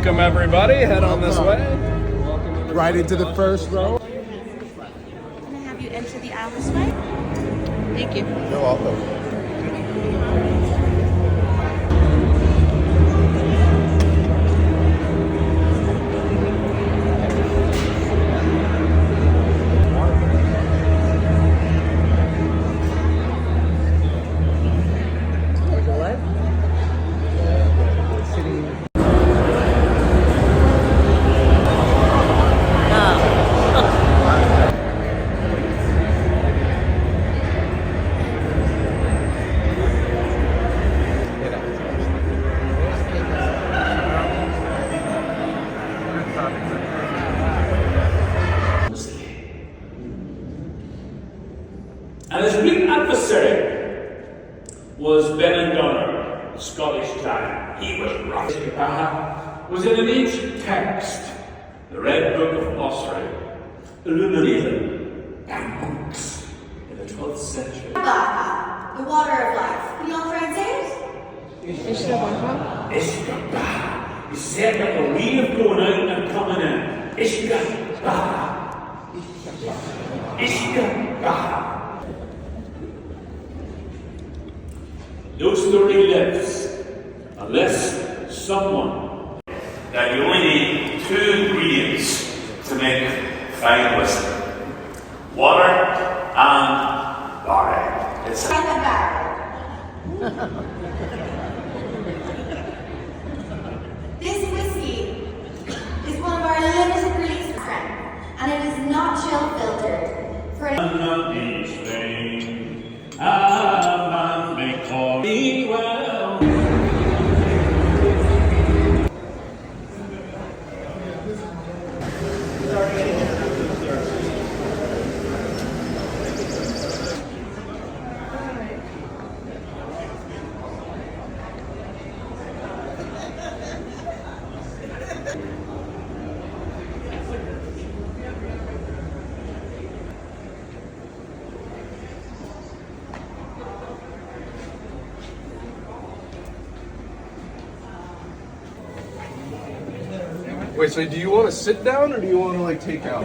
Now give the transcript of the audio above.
Welcome everybody, head on this way. Right into the first row. I'm gonna have you enter the aisle this way. Thank you. You're welcome. And his great adversary was Benandonner, the Scottish giant. He was rough. Was in an ancient text, the Red Book of Osric, illuminated by monks in the 12th century. The water of life. Can you all try and say it? Ishkaba. He said like a way of going out and coming in. Ishkaba. Ishkaba. No story lives unless someone. Now you only need 2 ingredients to make fine whiskey: water and barley. It's Like a barrel. This whiskey is one of our limited release strength, and it is not chill filtered. For Wait, so do you want to sit down or do you want to like take out?